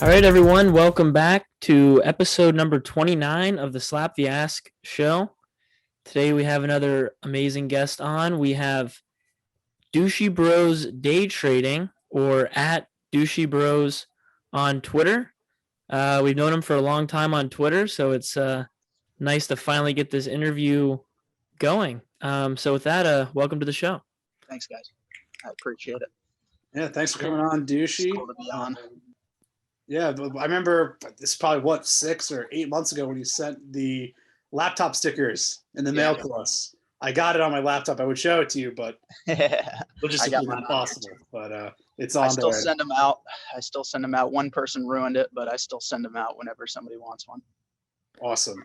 All right, everyone, welcome back to episode number 29 of the Slap the Ask show. Today we have another amazing guest on. We have Douchey Bros Day Trading, or at Douchey Bros on Twitter. We've known him for a long time on Twitter, so it's nice to finally get this interview going. So with that, welcome to the show. Thanks, guys. I appreciate it. Yeah, thanks for coming on, Douchey. Cool to be on. Yeah, I remember this is probably 6 or 8 months ago when you sent the laptop stickers in the mail to us. I got it on my laptop. I would show it to you, but logistically not possible. But it's on there. I still send them out. One person ruined it, but I still send them out whenever somebody wants one. Awesome.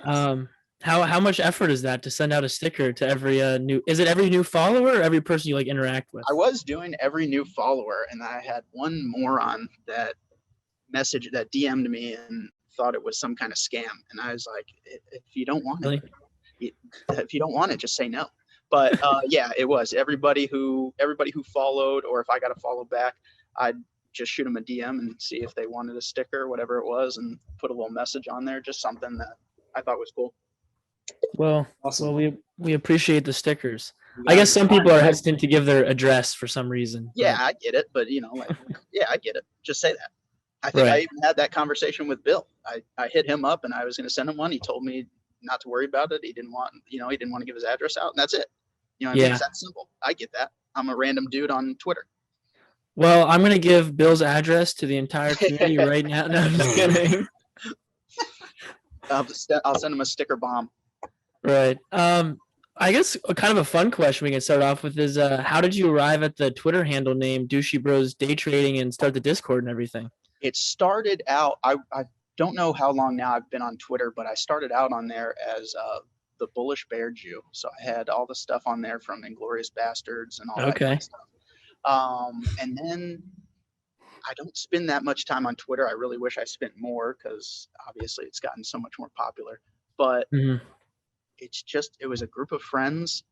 How much effort is that to send out a sticker to every every new follower or every person you interact with? I was doing every new follower, and I had one moron that DM'd me and thought it was some kind of scam, and I was like, if you don't want it, just say no. But yeah, it was everybody who followed, or if I got a follow back, I'd just shoot them a DM and see if they wanted a sticker, whatever it was, and put a little message on there, just something that I thought was cool. Well, awesome. Well, we appreciate the stickers. I guess some people are hesitant to give their address for some reason. Yeah, I get it, but yeah, I get it. Just say that. I think I even had that conversation with Bill. I hit him up and I was going to send him one. He told me not to worry about it. He didn't want to give his address out, and that's it. It's that simple. I get that. I'm a random dude on Twitter. Well, I'm going to give Bill's address to the entire community right now. No, I'm just kidding. I'll send him a sticker bomb. Right. I guess kind of a fun question we can start off with is how did you arrive at the Twitter handle name Douchey Bros Day Trading and start the Discord and everything? It started out, I don't know how long now I've been on Twitter, but I started out on there as the Bullish Bear Jew. So I had all the stuff on there from Inglourious Bastards and all that kind of stuff. And then I don't spend that much time on Twitter. I really wish I spent more because obviously it's gotten so much more popular. But it was a group of friends.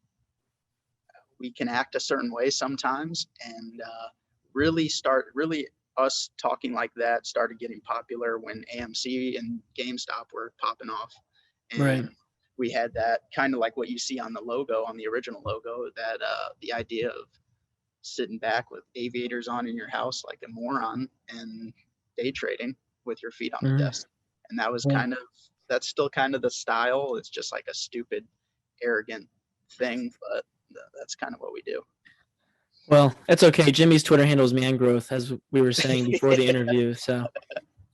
We can act a certain way sometimes, and really us talking like that started getting popular when AMC and GameStop were popping off. And we had that kind of like what you see on the logo, on the original logo, that the idea of sitting back with aviators on in your house like a moron and day trading with your feet on the desk. And that was that's still kind of the style. It's just like a stupid, arrogant thing, but that's kind of what we do. Well, it's okay. Jimmy's Twitter handle is Mangrowth, as we were saying before the interview. So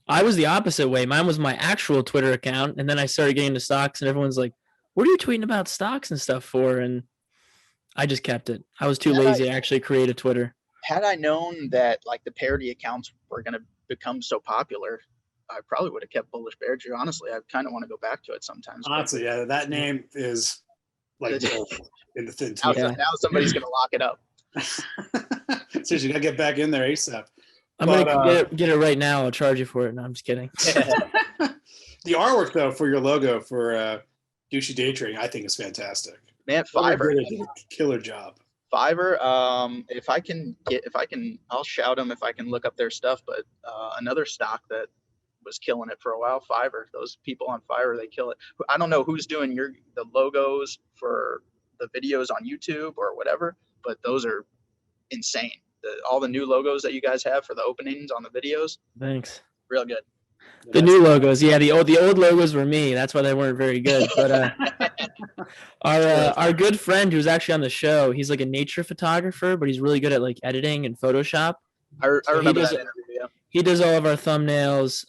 I was the opposite way. Mine was my actual Twitter account, and then I started getting into stocks, and everyone's like, what are you tweeting about stocks and stuff for? And I just kept it. I was too lazy to actually create a Twitter. Had I known that the parody accounts were going to become so popular, I probably would have kept Bullish Bear Jew. Honestly, I kind of want to go back to it sometimes. Honestly, yeah, that name is in the thin now somebody's going to lock it up. Seriously, you gotta get back in there ASAP. I'm gonna get it right now. I'll charge you for it. No, I'm just kidding. The artwork though for your logo for Douchey Day Trading, I think is fantastic. Man, Fiverr did a killer job. Fiverr, I'll shout them if I can look up their stuff. But another stock that was killing it for a while, Fiverr. Those people on Fiverr, they kill it. I don't know who's doing the logos for the videos on YouTube or whatever, but those are insane. All the new logos that you guys have for the openings on the videos. Thanks. Real good. The new logos, yeah. The old logos were me. That's why they weren't very good. But our good friend who's actually on the show, he's like a nature photographer, but he's really good at editing and Photoshop. I remember that interview. Yeah. He does all of our thumbnails.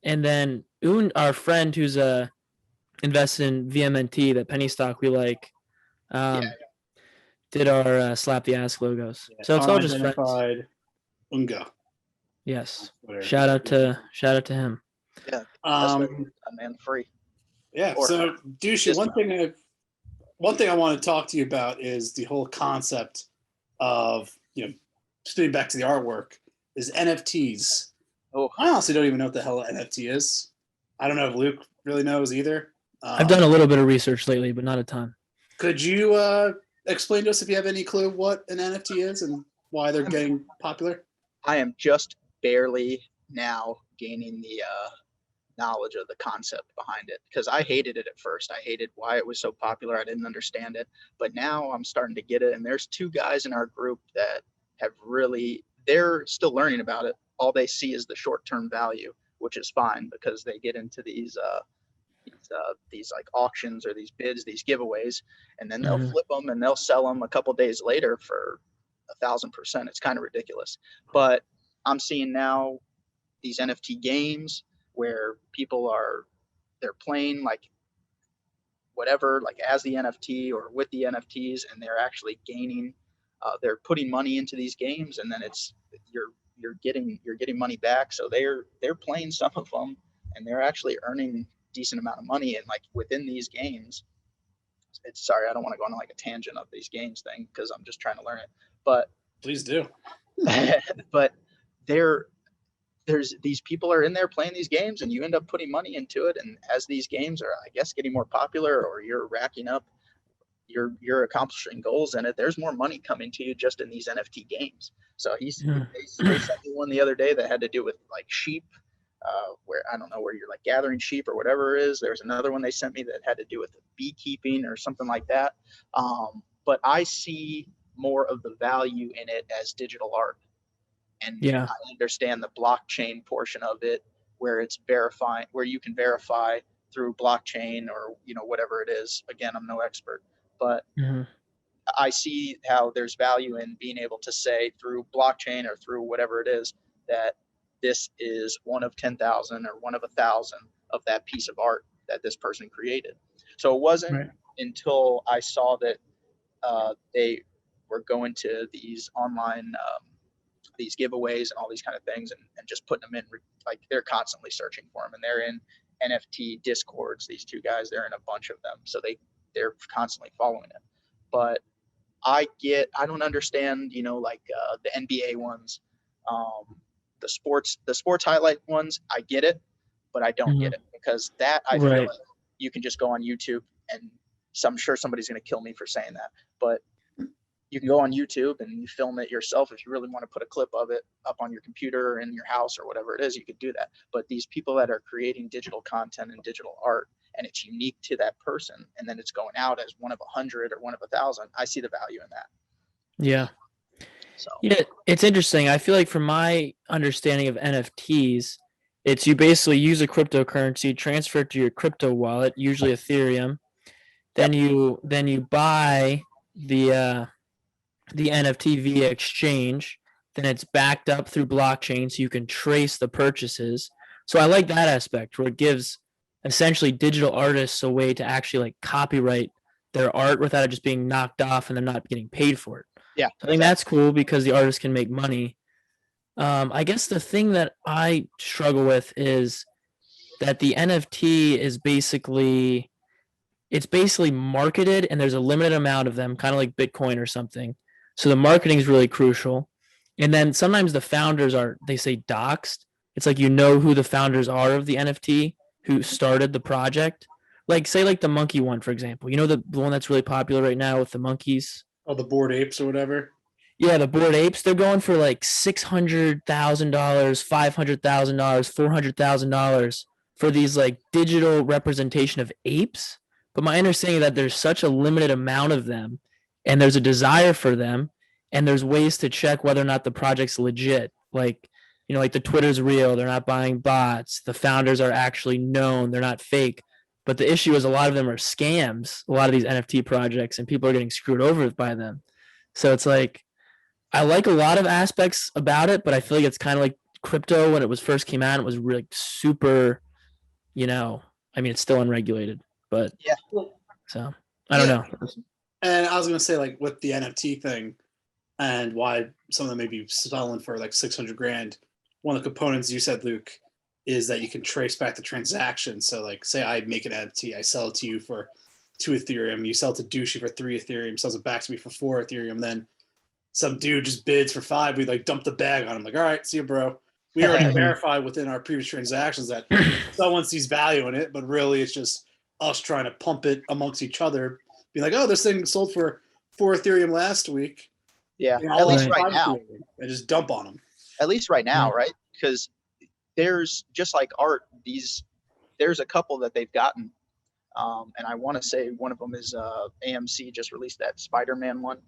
And then our friend who's invested in VMNT, that penny stock we like. Did our Slap the Ask logos. Yeah, so it's all just friends. Unga. Yes. Shout out to him. Yeah. A man free. Yeah. So Douchey, one thing I want to talk to you about is the whole concept of, spinning back to the artwork, is NFTs. Oh, I honestly don't even know what the hell an NFT is. I don't know if Luke really knows either. I've done a little bit of research lately, but not a ton. Could you explain to us if you have any clue what an NFT is and why they're getting popular? I am just barely now gaining the knowledge of the concept behind it, because I hated it at first. I hated why it was so popular. I didn't understand it, but now I'm starting to get it. And there's 2 guys in our group that have really, they're still learning about it. All they see is the short-term value, which is fine because they get into these like auctions or these bids, these giveaways, and then they'll flip them and they'll sell them a couple days later for 1,000%. It's kind of ridiculous. But I'm seeing now these NFT games where people they're playing like whatever, like as the NFT or with the NFTs, and they're actually gaining, they're putting money into these games, and then you're getting money back. So they're playing some of them, and they're actually earning decent amount of money. And like within these games, sorry, I don't want to go on like a tangent of these games thing because I'm just trying to learn it. But please do. But there's these people are in there playing these games, and you end up putting money into it. And as these games are, I guess, getting more popular, or you're racking up, you're accomplishing goals in it, there's more money coming to you just in these NFT games. So they sent me one the other day that had to do with like sheep, where I don't know, where you're like gathering sheep or whatever it is. There's another one they sent me that had to do with beekeeping or something like that. But I see more of the value in it as digital art. And I understand the blockchain portion of it, where it's verifying, where you can verify through blockchain or, whatever it is. Again, I'm no expert, but I see how there's value in being able to say through blockchain or through whatever it is that this is one of 10,000 or one of 1,000 of that piece of art that this person created. So it wasn't until I saw that they were going to these online these giveaways and all these kind of things, and just putting them in, like they're constantly searching for them, and they're in NFT discords. These 2 guys, they're in a bunch of them, so they're constantly following it. But I don't understand, like the NBA ones, the sports highlight ones. I get it, but I don't get it, because that I feel like you can just go on YouTube, and I'm sure somebody's going to kill me for saying that, but you can go on YouTube and you film it yourself. If you really want to put a clip of it up on your computer or in your house or whatever it is, you could do that. But these people that are creating digital content and digital art, and it's unique to that person, and then it's going out as one of 100 or one of 1,000, I see the value in that. Yeah. So. Yeah, it's interesting. I feel like from my understanding of NFTs, it's you basically use a cryptocurrency, transfer it to your crypto wallet, usually Ethereum. Then you buy the NFT via exchange. Then it's backed up through blockchain, so you can trace the purchases. So I like that aspect, where it gives essentially digital artists a way to actually like copyright their art without it just being knocked off and they're not getting paid for it. Yeah, so I think that's cool because the artist can make money. I guess the thing that I struggle with is that the NFT is basically marketed, and there's a limited amount of them, kind of like Bitcoin or something. So the marketing is really crucial. And then sometimes the founders they say doxed. It's like who the founders are of the NFT, who started the project. Like say like the monkey one, for example. The one that's really popular right now with the monkeys. Oh, the Bored Apes or whatever. Yeah, the Bored Apes. They're going for like $600,000, $500,000, $400,000 for these like digital representation of apes. But my understanding is that there's such a limited amount of them, and there's a desire for them, and there's ways to check whether or not the project's legit. Like, like the Twitter's real. They're not buying bots. The founders are actually known. They're not fake. But the issue is a lot of them are scams, a lot of these NFT projects, and people are getting screwed over by them. So it's like, I like a lot of aspects about it, but I feel like it's kind of like crypto when it was first came out. It was really super, it's still unregulated. But yeah, so I don't know. And I was gonna say, like with the NFT thing, and why some of them may be selling for like $600,000. One of the components you said, Luke, is that you can trace back the transaction. So, like, say I make an NFT, I sell it to you for 2 Ethereum, you sell it to Douchey for 3 Ethereum, sells it back to me for 4 Ethereum. Then some dude just bids for 5. We like dump the bag on him. Like, all right, see you, bro. We already verified within our previous transactions that someone sees value in it, but really it's just us trying to pump it amongst each other, be like, oh, this thing sold for 4 Ethereum last week. Yeah, at least right now. And just dump on them. At least right now, right? Because there's just like art, there's a couple that they've gotten. And I want to say one of them is AMC just released that Spider-Man one.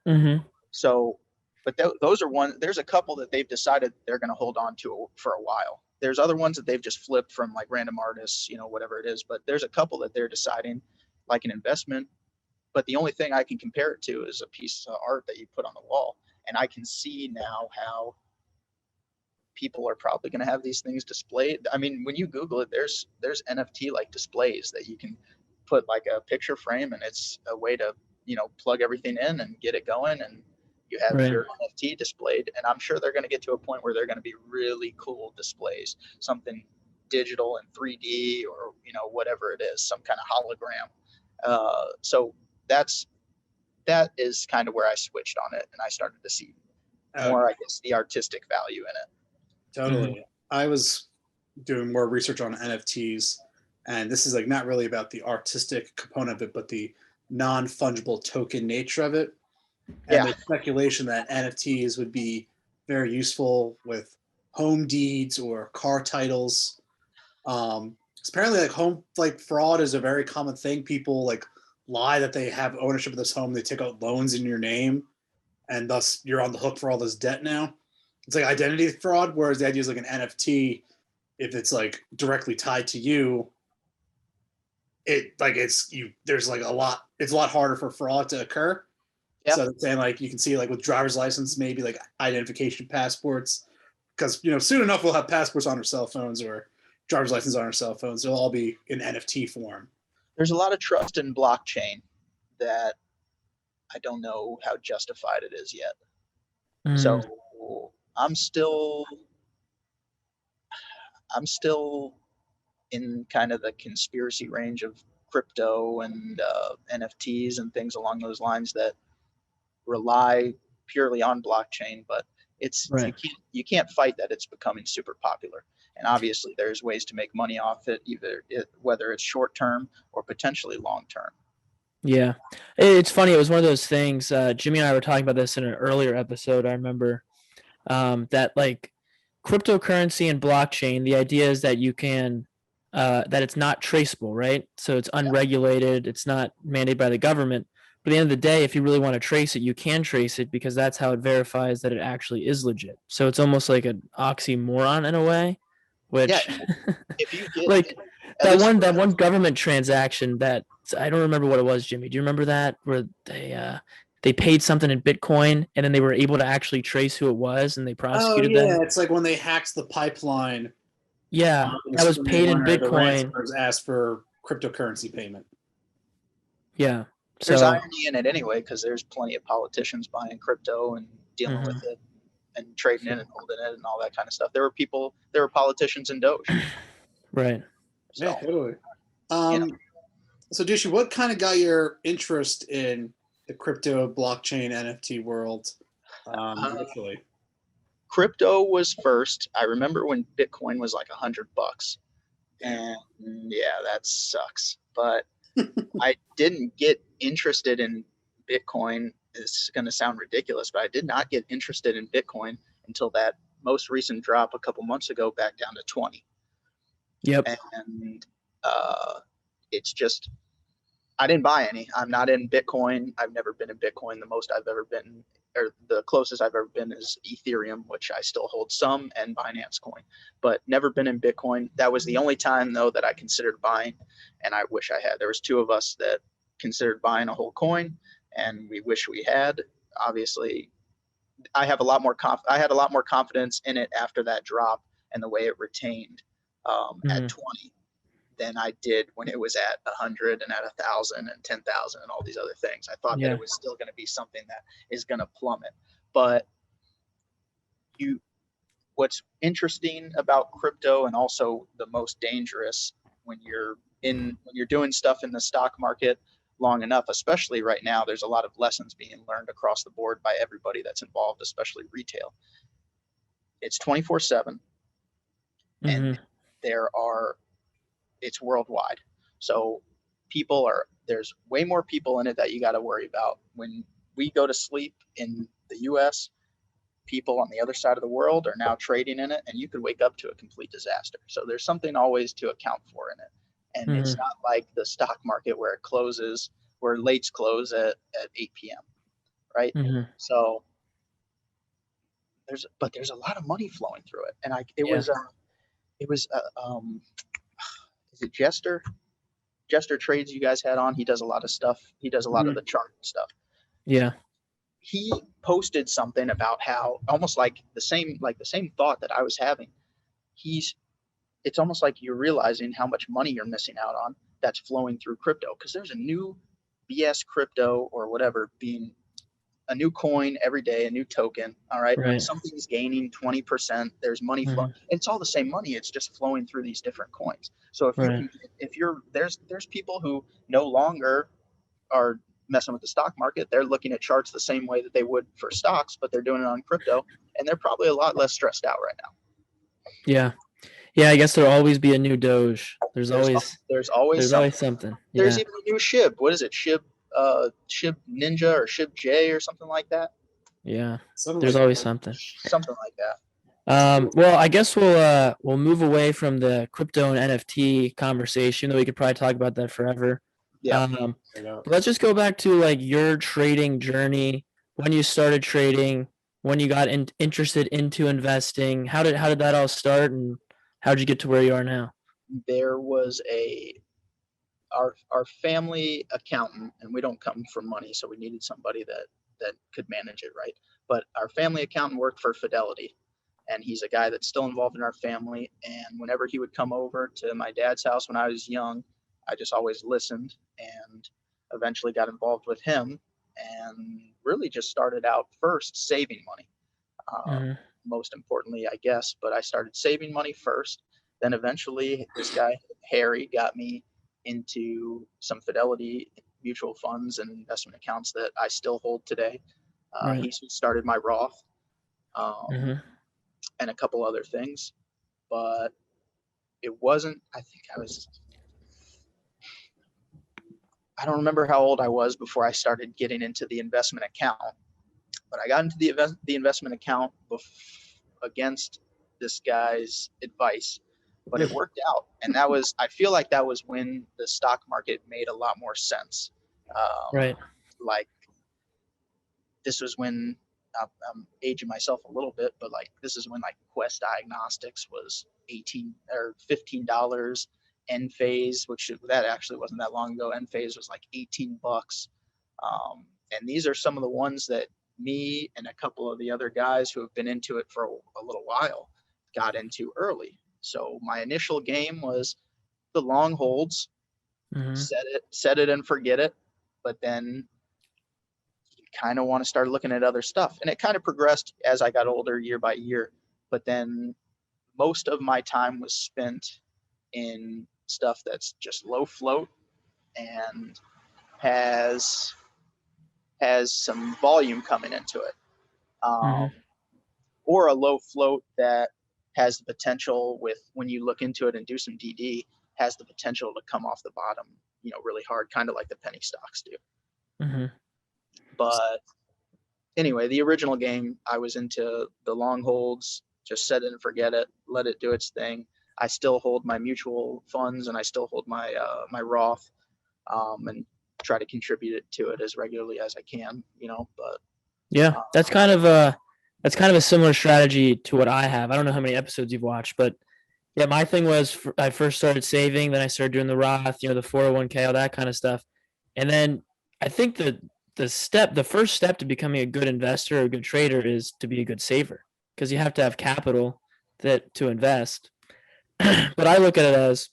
Mm-hmm. So, but those are there's a couple that they've decided they're going to hold on to for a while. There's other ones that they've just flipped from like random artists, whatever it is. But there's a couple that they're deciding like an investment. But the only thing I can compare it to is a piece of art that you put on the wall. And I can see now how people are probably going to have these things displayed. I mean, when you Google it, there's NFT like displays that you can put like a picture frame, and it's a way to, plug everything in and get it going, and you have your NFT displayed. And I'm sure they're going to get to a point where they're going to be really cool displays, something digital and 3D, or, whatever it is, some kind of hologram. So that is kind of where I switched on it, and I started to see more, I guess, the artistic value in it. Totally. Mm-hmm. I was doing more research on NFTs, and this is like not really about the artistic component of it, but the non-fungible token nature of it. And the speculation that NFTs would be very useful with home deeds or car titles. Apparently, like home fraud is a very common thing. People like lie that they have ownership of this home. They take out loans in your name, and thus you're on the hook for all this debt now. It's like identity fraud, whereas the idea is like an NFT, if it's like directly tied to you, there's like it's a lot harder for fraud to occur. Yep. So saying like you can see like with driver's license, maybe like identification passports, because soon enough we'll have passports on our cell phones or driver's license on our cell phones. They'll all be in NFT form. There's a lot of trust in blockchain that I don't know how justified it is yet. So I'm still in kind of the conspiracy range of crypto and NFTs and things along those lines that rely purely on blockchain, but it's you can't fight that it's becoming super popular. And obviously there's ways to make money off it, whether it's short term or potentially long term. Yeah, it's funny. It was one of those things. Jimmy and I were talking about this in an earlier episode. I remember that like cryptocurrency and blockchain, the idea is that you can that it's not traceable, right? So it's unregulated. It's not mandated by the government. But at the end of the day, if you really want to trace it, you can trace it because that's how it verifies that it actually is legit. So it's almost like an oxymoron in a way, which if you get like that one government transaction that I don't remember what it was, Jimmy. Do you remember that where they paid something in Bitcoin and then they were able to actually trace who it was and they prosecuted them? Yeah, it's like when they hacked the pipeline. Yeah, that was paid in Bitcoin. Asked for cryptocurrency payment. Yeah. There's irony in it anyway, because there's plenty of politicians buying crypto and dealing with it and trading in and holding it and all that kind of stuff. There were politicians in Doge. Right. So, yeah, totally. So Douchey, what kind of got your interest in the crypto, blockchain, NFT world initially? Crypto was first. I remember when Bitcoin was like $100, and yeah, that sucks. But I didn't get interested in Bitcoin. It's going to sound ridiculous, but I did not get interested in Bitcoin until that most recent drop a couple months ago, back down to 20. Yep. And it's just, I didn't buy any. I'm not in Bitcoin. I've never been in Bitcoin. The most I've ever been, or the closest I've ever been, is Ethereum, which I still hold some, and Binance Coin, but never been in Bitcoin. That was the only time though that I considered buying, and I wish I had. There was two of us that considered buying a whole coin, and we wish we had. Obviously, I have a lot more I had a lot more confidence in it after that drop and the way it retained at 20 than I did when it was at 100 and at 1,000 and 10,000 and all these other things. I thought that it was still going to be something that is going to plummet. But what's interesting about crypto, and also the most dangerous when you're doing stuff in the stock market long enough, especially right now, there's a lot of lessons being learned across the board by everybody that's involved, especially retail. It's 24/7, and it's worldwide. So there's way more people in it that you got to worry about. When we go to sleep in the US, people on the other side of the world are now trading in it, and you could wake up to a complete disaster. So there's something always to account for in it. And it's not like the stock market where lates close at 8 p.m. Right? So there's a lot of money flowing through it. And is it Jester? Jester Trades you guys had on. He does a lot of stuff. He does a lot of the chart stuff. Yeah. He posted something about how almost like the same thought that I was having. It's almost like you're realizing how much money you're missing out on that's flowing through crypto, because there's a new BS crypto or whatever being a new coin every day, a new token. All right. When something's gaining 20%, there's money flowing. It's all the same money. It's just flowing through these different coins. So there's people who no longer are messing with the stock market. They're looking at charts the same way that they would for stocks, but they're doing it on crypto, and they're probably a lot less stressed out right now. Yeah. Yeah, I guess there'll always be a new Doge. There's always something. Yeah. There's even a new SHIB. What is it? SHIB Ninja or SHIB J or something like that. Yeah. There's always something. Something like that. Well, I guess we'll move away from the crypto and NFT conversation, though we could probably talk about that forever. Yeah. But let's just go back to like your trading journey, when you started trading, when you got interested into investing. How did that all start, and how did you get to where you are now? There was our family accountant, and we don't come from money, so we needed somebody that could manage it, right? But our family accountant worked for Fidelity, and he's a guy that's still involved in our family. And whenever he would come over to my dad's house when I was young, I just always listened, and eventually got involved with him, and really just started out first saving money. Most importantly, I guess, but I started saving money first. Then eventually this guy, Harry, got me into some Fidelity mutual funds and investment accounts that I still hold today. He started my Roth and a couple other things, but it wasn't, I don't remember how old I was before I started getting into the investment account, but I got into the investment account against this guy's advice, but it worked out. And I feel like that was when the stock market made a lot more sense. Like this was when I'm aging myself a little bit, but like this is when like Quest Diagnostics was $18 or $15. Enphase, that actually wasn't that long ago. Enphase was like $18. And these are some of the ones that me and a couple of the other guys who have been into it for a little while got into early. So my initial game was the long holds, set it and forget it. But then you kind of want to start looking at other stuff. And it kind of progressed as I got older year by year. But then most of my time was spent in stuff that's just low float and has some volume coming into it, or a low float that has the potential, when you look into it and do some DD, has the potential to come off the bottom, really hard, kind of like the penny stocks do. But anyway, the original game, I was into the long holds, just set it and forget it, let it do its thing. I still hold my mutual funds, and I still hold my my Roth, and try to contribute to it as regularly as I can, But yeah, that's kind of a similar strategy to what I have. I don't know how many episodes you've watched, but yeah, my thing was I first started saving, then I started doing the Roth, the 401k, all that kind of stuff, and then I think the first step to becoming a good investor or a good trader is to be a good saver, because you have to have capital to invest. But I look at it as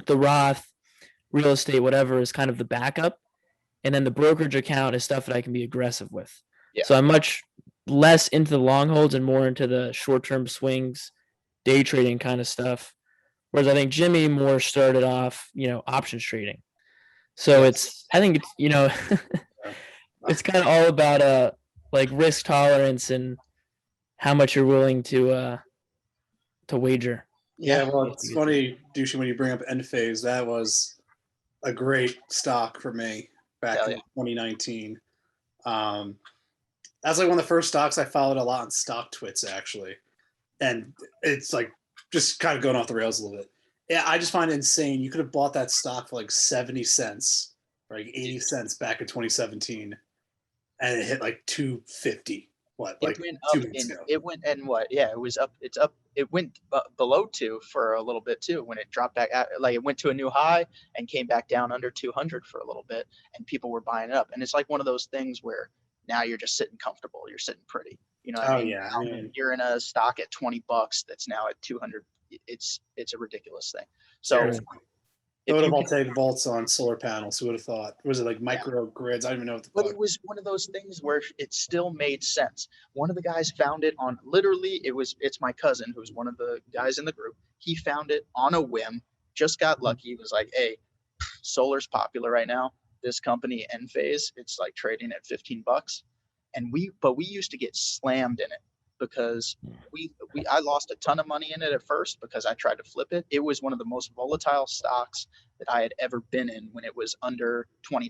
the Roth, real estate, whatever, is kind of the backup. And then the brokerage account is stuff that I can be aggressive with. Yeah. So I'm much less into the long holds and more into the short-term swings, day trading kind of stuff. Whereas I think Jimmy more started off, options trading. So I think it's, it's kind of all about like risk tolerance and how much you're willing to wager. Yeah, well, it's funny, Douchey, when you bring up Enphase. That was a great stock for me back in 2019. I That's like one of the first stocks I followed a lot on stock twits, actually. And it's like just kind of going off the rails a little bit. Yeah, I just find it insane. You could have bought that stock for like 70 cents, or like 80 cents back in 2017, and it hit like 250. What, It like went 2 up minutes ago? it went and what? Yeah, it was up. It's up. It went below 2 for a little bit too. When it dropped back, like it went to a new high and came back down under 200 for a little bit, and people were buying it up. And it's like one of those things where now you're just sitting comfortable. You're sitting pretty. You know what I Oh mean? yeah, I Now mean, you're in a stock at $20 that's now at 200. It's a ridiculous thing. So seriously. if you can, Photovoltaic volts on solar panels. Who would have thought? Was it like yeah. microgrids? I don't even know what the But fuck. it was one of those things where it still made sense. One of the guys found it on literally it's my cousin who's one of the guys in the group. He found it on a whim, just got lucky. He was like, "Hey, solar's popular right now. This company Enphase, it's like trading at $15." And we used to get slammed in it because I lost a ton of money in it at first because I tried to flip it. It was one of the most volatile stocks that I had ever been in when it was under $20.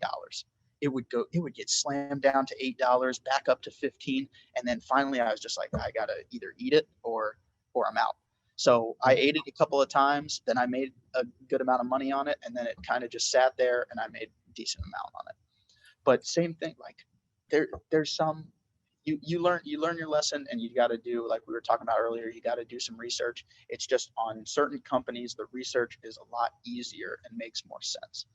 It would get slammed down to $8, back up to 15, and then finally I was just like, I gotta either eat it or I'm out. So I ate it a couple of times, then I made a good amount of money on it, and then it kind of just sat there and I made a decent amount on it. But same thing, like there's some you learn your lesson, and you got to do, like we were talking about earlier, you got to do some research. It's just on certain companies the research is a lot easier and makes more sense,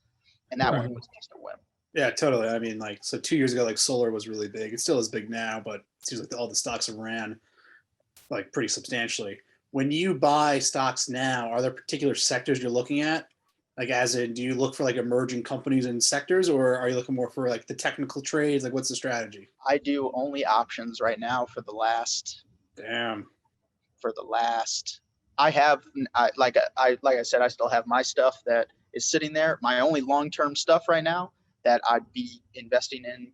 and that one was just a whim. Yeah, totally. I mean, like, so 2 years ago, like solar was really big. It still is big now, but it seems like all the stocks have ran like pretty substantially. When you buy stocks now, are there particular sectors you're looking at? Like, as in, do you look for like emerging companies and sectors, or are you looking more for like the technical trades? Like, what's the strategy? I do only options right now Damn. for the last I have like I said, I still have my stuff that is sitting there. My only long-term stuff right now that I'd be investing in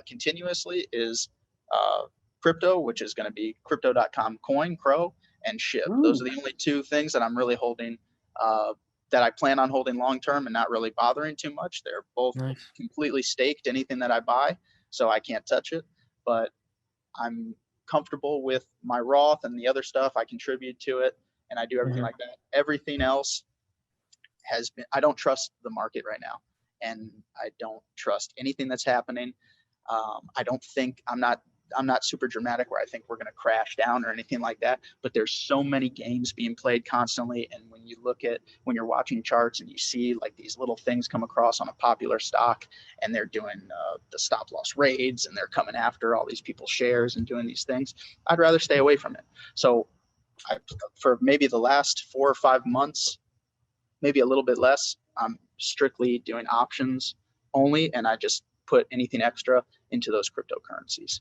continuously is crypto, which is going to be crypto.com coin, Crow, and SHIB. Those are Ooh. the only two things that I'm really holding, that I plan on holding long term and not really bothering too much. They're both Nice. completely staked, anything that I buy, so I can't touch it. But I'm comfortable with my Roth and the other stuff. I contribute to it and I do everything like that. Everything else I don't trust the market right now. And I don't trust anything that's happening. I don't think I'm not super dramatic where I think we're going to crash down or anything like that, but there's so many games being played constantly. And when you're watching charts and you see like these little things come across on a popular stock, and they're doing the stop loss raids, and they're coming after all these people's shares and doing these things, I'd rather stay away from it. So for maybe the last 4 or 5 months, maybe a little bit less, I'm strictly doing options only, and I just put anything extra into those cryptocurrencies.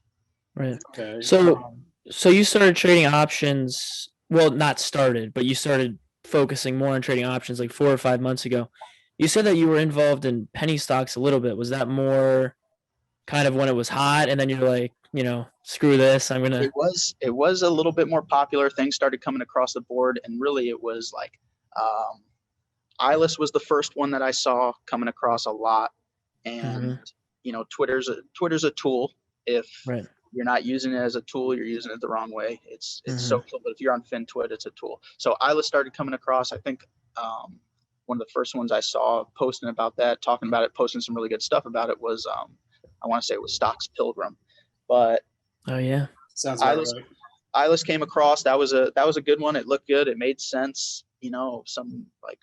Right. Okay. So you started trading options. Well, not started, but you started focusing more on trading options like 4 or 5 months ago. You said that you were involved in penny stocks a little bit. Was that more kind of when it was hot, and then you're like, screw this, I'm gonna. It was a little bit more popular. Things started coming across the board, and really it was like ILIS was the first one that I saw coming across a lot. And Twitter's a tool. If Right. you're not using it as a tool, you're using it the wrong way. It's social, but if you're on FinTwit, it's a tool. So ILIS started coming across. I think one of the first ones I saw posting about that, talking about it, posting some really good stuff about it was I want to say it was Stocks Pilgrim, but Oh yeah. Sounds about ILIS, right. ILIS came across. That was a good one. It looked good. It made sense. Some like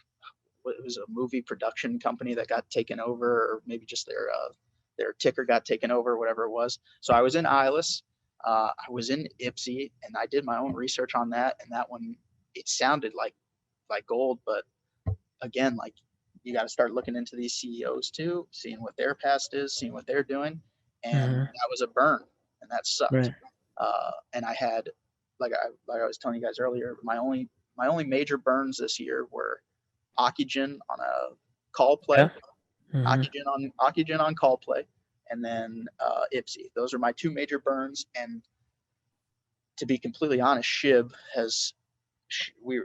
it was a movie production company that got taken over, or maybe just their ticker got taken over, whatever it was. So I was in ILIS, I was in IPSI, and I did my own research on that. And that one, it sounded like gold, but again, like you got to start looking into these CEOs too, seeing what their past is, seeing what they're doing, and that was a burn, and that sucked. Right. And I had, like I was telling you guys earlier, my only major burns this year were Oxygen on a call play, Oxygen on call play, and then IPSI. Those are my 2 major burns. And to be completely honest, we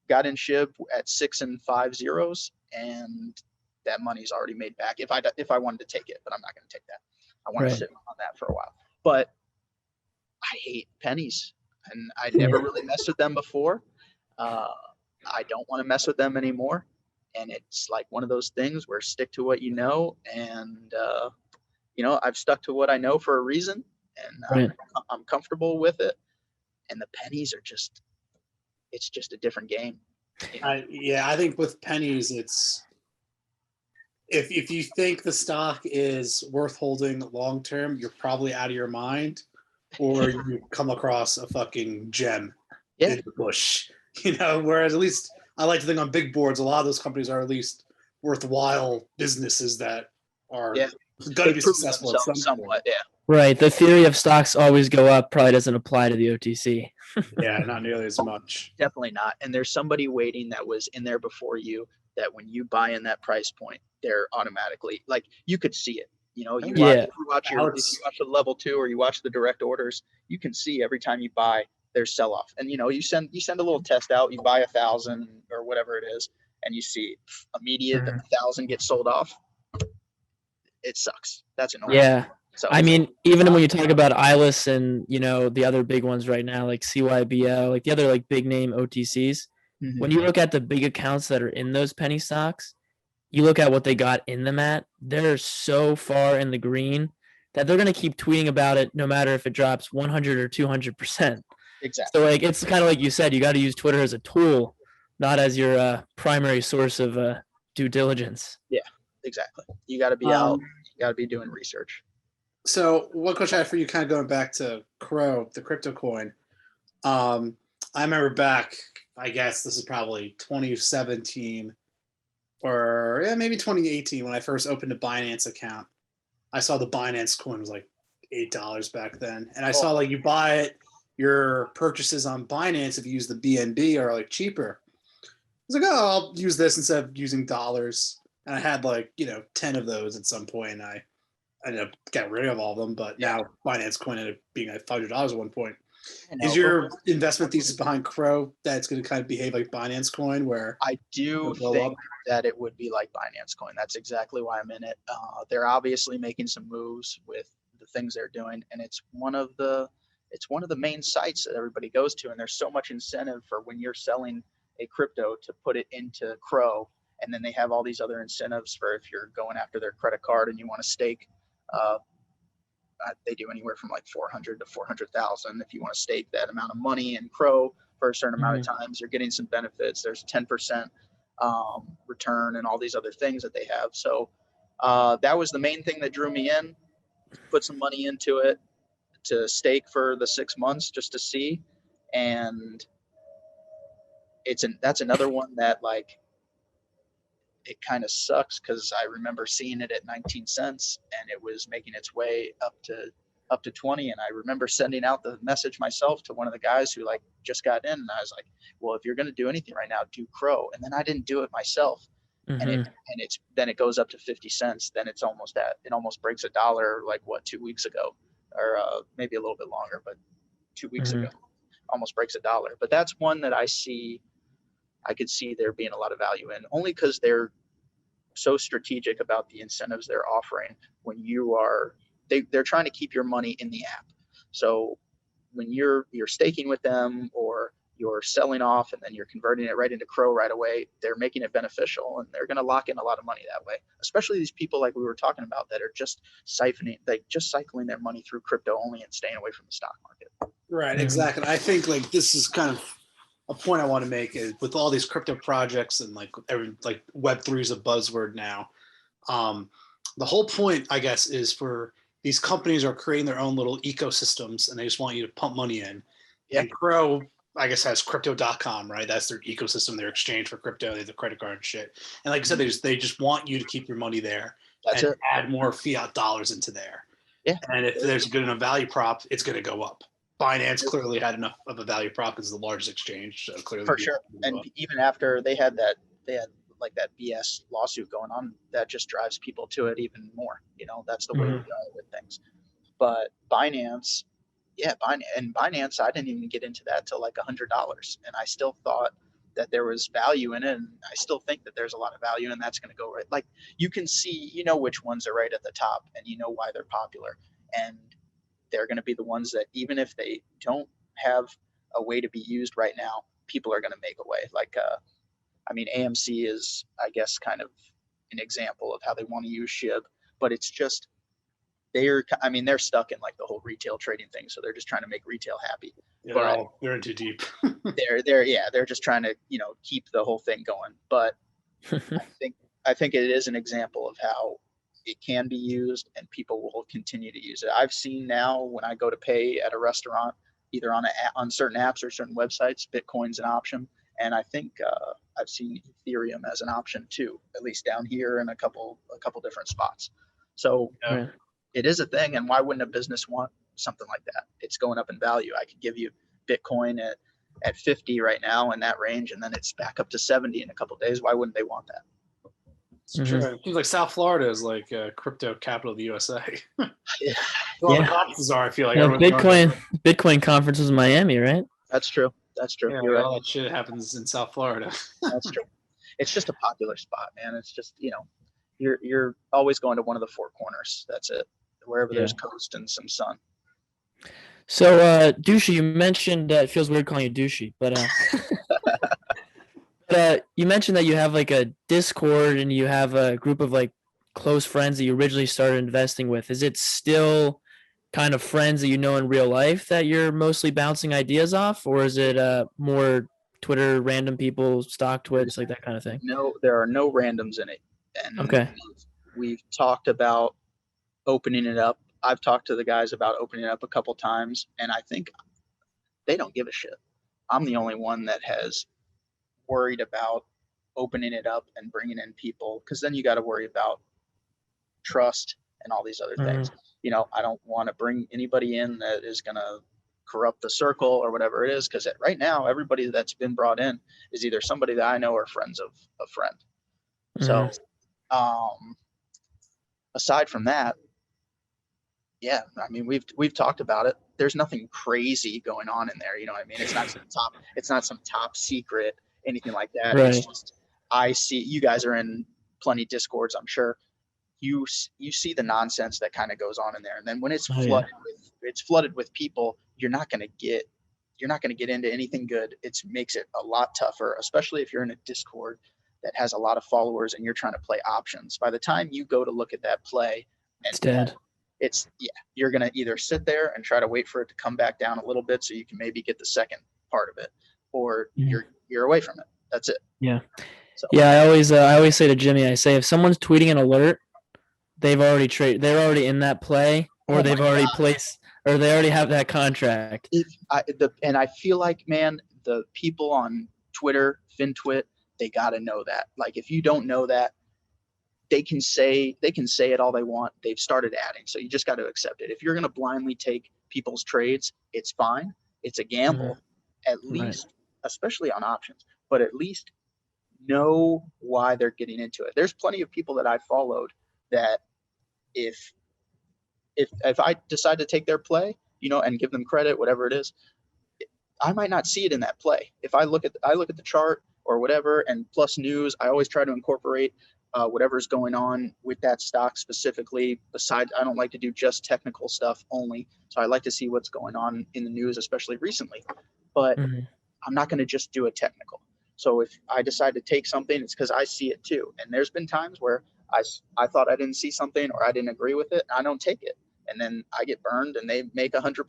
got in SHIB at 6 and 5 zeros, and that money's already made back if I wanted to take it, but I'm not going to take that. I want to sit on that for a while. But I hate pennies, and I never really messed with them before. I don't want to mess with them anymore. And it's like one of those things where stick to what you know. And, I've stuck to what I know for a reason, and Right. I'm comfortable with it. And the pennies are it's just a different game. I think with pennies, it's if you think the stock is worth holding long term, you're probably out of your mind, or you come across a fucking gem in the bush. Whereas at least I like to think on big boards, a lot of those companies are at least worthwhile businesses that are going to be successful at some point. Yeah. Right. The theory of stocks always go up probably doesn't apply to the OTC. Yeah, not nearly as much. Definitely not. And there's somebody waiting that was in there before you, that when you buy in that price point, they're automatically, like, you could see it. You watch the level 2 or you watch the direct orders, you can see every time you buy there's sell off. And you send a little test out, you buy 1,000 or whatever it is, and you see immediate 1,000 get sold off. It sucks. That's annoying. Yeah. So, I mean, even when you talk about ILIS and, the other big ones right now, like CYBL, like the other like big name OTCs, when you look at the big accounts that are in those penny stocks, you look at what they got in them at, they're so far in the green that they're going to keep tweeting about it no matter if it drops 100 or 200%. Exactly. So, like, it's kind of like you said, you got to use Twitter as a tool, not as your primary source of due diligence. Yeah, exactly. You got to be out. You got to be doing research. So one question I have for you, kind of going back to Crow, the crypto coin. I remember back, I guess this is probably 2017 or maybe 2018 when I first opened a Binance account. I saw the Binance coin was like $8 back then. And I saw like you buy it, your purchases on Binance, if you use the BNB, are like cheaper. I was like, oh, I'll use this instead of using dollars. And I had like, 10 of those at some point. And I ended up getting rid of all of them, but now Binance coin ended up being like $500 at one point. Is your investment thesis behind Crow that it's going to kind of behave like Binance coin, where I do think that it would be like Binance coin? That's exactly why I'm in it. They're obviously making some moves with the things they're doing, and it's one of the main sites that everybody goes to, and there's so much incentive for when you're selling a crypto to put it into Crow, and then they have all these other incentives for if you're going after their credit card and you want to stake. They do anywhere from like 400 to 400,000. If you want to stake that amount of money in Crow for a certain amount of times, you're getting some benefits. There's 10% return and all these other things that they have. So that was the main thing that drew me in. Put some money into it to stake for the 6 months just to see. And that's another one that, like, it kind of sucks because I remember seeing it at 19 cents and it was making its way up to 20. And I remember sending out the message myself to one of the guys who like just got in, and I was like, well, if you're going to do anything right now, do Crow. And then I didn't do it myself. And then it goes up to 50 cents. Then it almost breaks $1 like 2 weeks ago, or maybe a little bit longer, but 2 weeks ago, almost breaks $1. But that's one that I could see there being a lot of value in, only because they're so strategic about the incentives they're offering when they're trying to keep your money in the app. So when you're staking with them or you're selling off and then you're converting it right into Crow right away, they're making it beneficial, and they're going to lock in a lot of money that way. Especially these people like we were talking about that are just cycling their money through crypto only and staying away from the stock market. Right, exactly. I think like this is kind of a point I want to make is with all these crypto projects and like Web3 is a buzzword now. The whole point, I guess, is for these companies are creating their own little ecosystems and they just want you to pump money in. Yeah. And Crow, I guess, has crypto.com, right? That's their ecosystem, their exchange for crypto. They have the credit card and shit. And like I said, they just want you to keep your money there. That's and it. Add more fiat dollars into there. Yeah. And if there's a good enough value prop, it's going to go up. Binance clearly had enough of a value prop as the largest exchange, so clearly for sure. And even after they had like that BS lawsuit going on, that just drives people to it even more. That's the way we are with things. But Binance, Binance, I didn't even get into that till like $100, and I still thought that there was value in it, and I still think that there's a lot of value, and that's going to go right. Like you can see, which ones are right at the top, and why they're popular, and they're going to be the ones that, even if they don't have a way to be used right now, people are going to make a way. Like, I mean, AMC is, I guess, kind of an example of how they want to use SHIB, but it's just, they're stuck in like the whole retail trading thing. So they're just trying to make retail happy. Yeah, they're in too deep. they're just trying to, keep the whole thing going. But I think it is an example of how it can be used, and people will continue to use it. I've seen now when I go to pay at a restaurant, either on certain apps or certain websites, Bitcoin's an option. And I think I've seen Ethereum as an option too, at least down here in a couple different spots. So it is a thing. And why wouldn't a business want something like that? It's going up in value. I could give you Bitcoin at 50 right now in that range, and then it's back up to 70 in a couple of days. Why wouldn't they want that? It's true. It seems like South Florida is like crypto capital of the USA. Yeah. All the conferences are, I feel like. Bitcoin conference was in Miami, right? That's true. Yeah, You're right. all that shit happens in South Florida. That's true. It's just a popular spot, man. It's just, you're always going to one of the four corners. That's it. Wherever there's coast and some sun. So, Douchey, you mentioned it feels weird calling you Douchey, but you mentioned that you have like a Discord and you have a group of like close friends that you originally started investing with. Is it still kind of friends that you know in real life that you're mostly bouncing ideas off, or is it more Twitter, random people, stock twits, like that kind of thing? No, there are no randoms in it. And okay. We've talked about opening it up. I've talked to the guys about opening it up a couple times, and I think they don't give a shit. I'm the only one that has worried about opening it up and bringing in people, because then you got to worry about trust and all these other things. I don't want to bring anybody in that is going to corrupt the circle or whatever it is, because right now everybody that's been brought in is either somebody that I know or friends of a friend. So aside from that, yeah, I mean, we've talked about it. There's nothing crazy going on in there. You know what I mean? It's not some top secret, anything like that. Right. It's just, I see you guys are in plenty Discords, I'm sure. You see the nonsense that kind of goes on in there, and then when it's flooded with people, you're not going to get into anything good. It makes it a lot tougher, especially if you're in a Discord that has a lot of followers and you're trying to play options. By the time you go to look at that play, it's dead. You're going to either sit there and try to wait for it to come back down a little bit so you can maybe get the second part of it, or you're away from it. That's it. Yeah. So. Yeah. I always say to Jimmy, I say, if someone's tweeting an alert, they're already in that play, or they've already placed, or they already have that contract. And I feel like, man, the people on Twitter, FinTwit, they got to know that. Like, if you don't know that, they can say it all they want. They've started adding, so you just got to accept it. If you're going to blindly take people's trades, it's fine. It's a gamble, at least, especially on options. But at least know why they're getting into it. There's plenty of people that I followed that if I decide to take their play, and give them credit, whatever it is, I might not see it in that play. If I look at the chart or whatever, and plus news, I always try to incorporate whatever's going on with that stock specifically. Besides, I don't like to do just technical stuff only. So I like to see what's going on in the news, especially recently. But I'm not going to just do a technical. So if I decide to take something, it's because I see it too. And there's been times where I thought I didn't see something or I didn't agree with it. I don't take it. And then I get burned and they make 100%,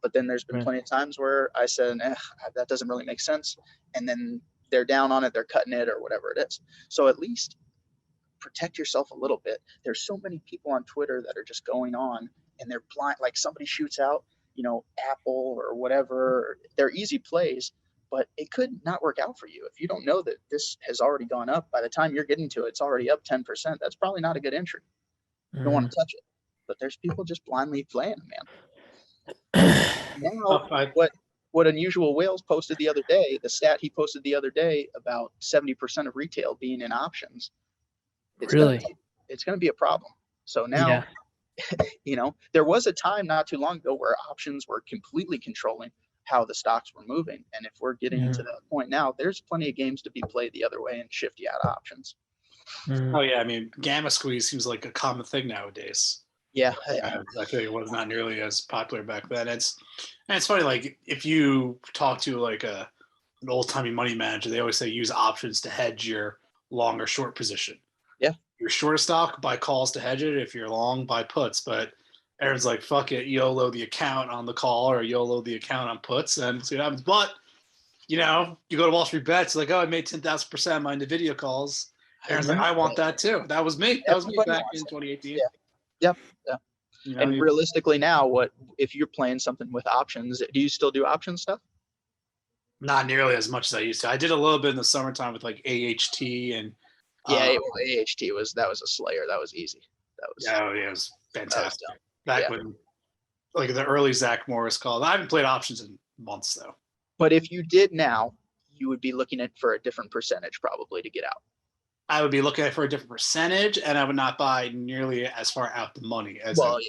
but then there's been plenty of times where I said, that doesn't really make sense. And then they're down on it, they're cutting it or whatever it is. So at least protect yourself a little bit. There's so many people on Twitter that are just going on and they're blind. Like somebody shoots out, Apple or whatever, they're easy plays, but it could not work out for you. If you don't know that this has already gone up, by the time you're getting to it, it's already up 10%. That's probably not a good entry. You don't want to touch it. But there's people just blindly playing, man. Now, what Unusual Whales posted the other day, the stat he posted the other day about 70% of retail being in options. It's going to be a problem. So now, there was a time not too long ago where options were completely controlling how the stocks were moving. And if we're getting to that point now, there's plenty of games to be played the other way and shift you out of options. Oh yeah, I mean, gamma squeeze seems like a common thing nowadays. Yeah. I feel like it was not nearly as popular back then. And it's funny, like if you talk to like an old timey money manager, they always say use options to hedge your long or short position. Yeah. If you're short a stock, buy calls to hedge it. If you're long, buy puts. But everyone's like, fuck it, YOLO the account on the call or YOLO the account on puts and see what happens. But you know, you go to Wall Street Bets, like, oh, I made 10,000% on my NVIDIA calls. Aaron's like, I want that too. That was me. That was me back in 2018. Yeah. Yep. Yeah. You know, And realistically now, what if you're playing something with options? Do you still do option stuff? not nearly as much as I used to. I did a little bit in the summertime with like AHT and AHT was a slayer. That was easy. That was it was fantastic. Back when like the early Zach Morris call. I haven't played options in months though. But if you did now, you would be looking at for a different percentage probably to get out. I would be looking at for a different percentage, and I would not buy nearly as far out the money as I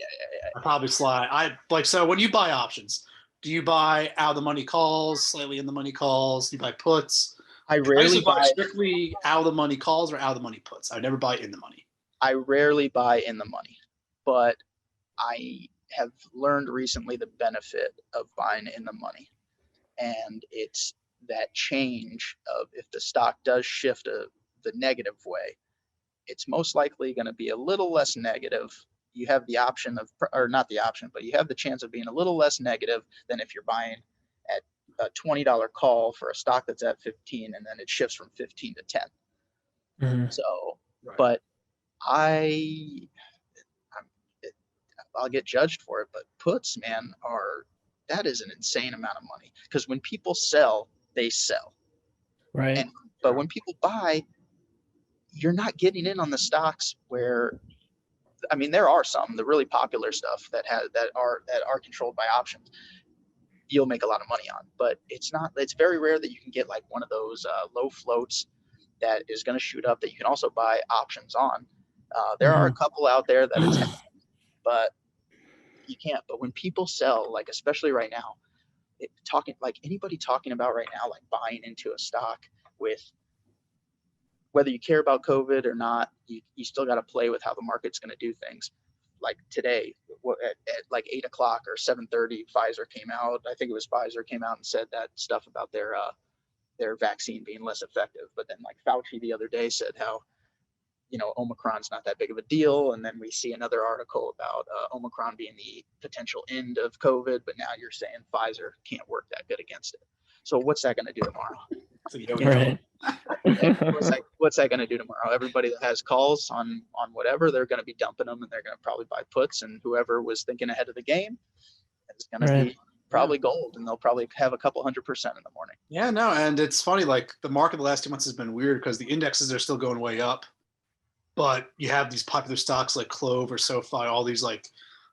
probably slide. So when you buy options, do you buy out of the money calls, slightly in the money calls? Do you buy puts? I rarely buy strictly out of the money calls or out of the money puts. I never buy in the money. I rarely buy in the money, but I have learned recently the benefit of buying in the money. And it's that change of if the stock does shift the negative way, it's most likely going to be a little less negative. You have the option of, or not the option, but you have the chance of being a little less negative than if you're buying at a $20 call for a stock that's at 15 and then it shifts from 15 to 10. Mm-hmm. So, but I'll get judged for it, but puts, man, that is an insane amount of money because when people sell, they sell. Right. But when people buy, you're not getting in on the stocks where, I mean, there are some, the really popular stuff that are controlled by options. You'll make a lot of money on, but it's very rare that you can get like one of those low floats that is going to shoot up that you can also buy options on. There are a couple out there that it's happened, but you can't. But when people sell, like especially right now, anybody talking about right now, like buying into a stock with, whether you care about COVID or not, you still got to play with how the market's going to do things. Like today, at like 8 o'clock or 7:30, Pfizer came out. I think it was Pfizer came out and said that stuff about their vaccine being less effective. But then like Fauci the other day said how, Omicron's not that big of a deal. And then we see another article about Omicron being the potential end of COVID. But now you're saying Pfizer can't work that good against it. So what's that going to do tomorrow? Right. What's that going to do tomorrow? Everybody that has calls on whatever, they're going to be dumping them and they're going to probably buy puts. And whoever was thinking ahead of the game is going to be probably gold, and they'll probably have a couple 100% in the morning. Yeah, no. And it's funny, like the market the last 2 months has been weird because the indexes are still going way up. But you have these popular stocks like Clove or SoFi, all these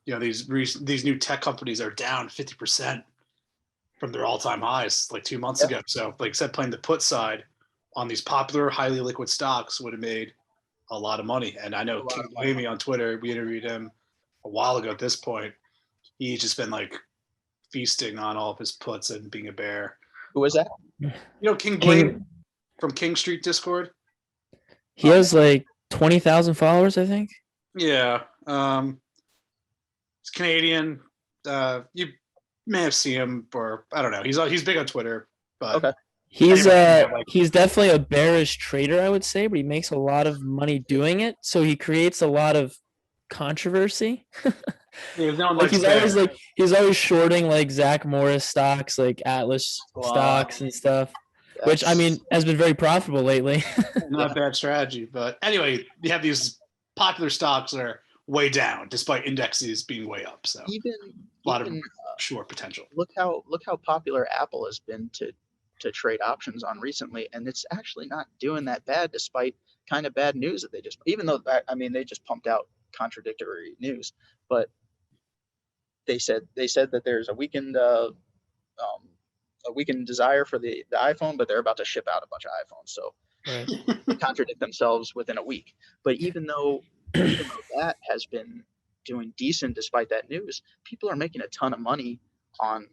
these new tech companies are down 50% from their all-time highs like 2 months ago. So like I said, playing the put side on these popular, highly liquid stocks would have made a lot of money. And I know King Blamey on Twitter, we interviewed him a while ago at this point. He's just been like feasting on all of his puts and being a bear. Who was that? King Blamey from King Street Discord. He has like 20,000 followers, I think. Yeah. He's Canadian. You may have seen him, or I don't know. He's big on Twitter, but okay. He's definitely a bearish trader, I would say, but he makes a lot of money doing it. So he creates a lot of controversy. He's always shorting like Zach Morris stocks, like Atlas stocks and stuff. Which, I mean, has been very profitable lately. Not a bad strategy. But anyway, you have these popular stocks that are way down despite indexes being way up. So a lot of short potential. Look how popular Apple has been to trade options on recently. And it's actually not doing that bad despite kind of bad news that they just, even though, I mean, they just pumped out contradictory news. But they said that there's a weakened desire for the iPhone, but they're about to ship out a bunch of iPhones. So they contradict themselves within a week. But even though that has been doing decent despite that news, people are making a ton of money on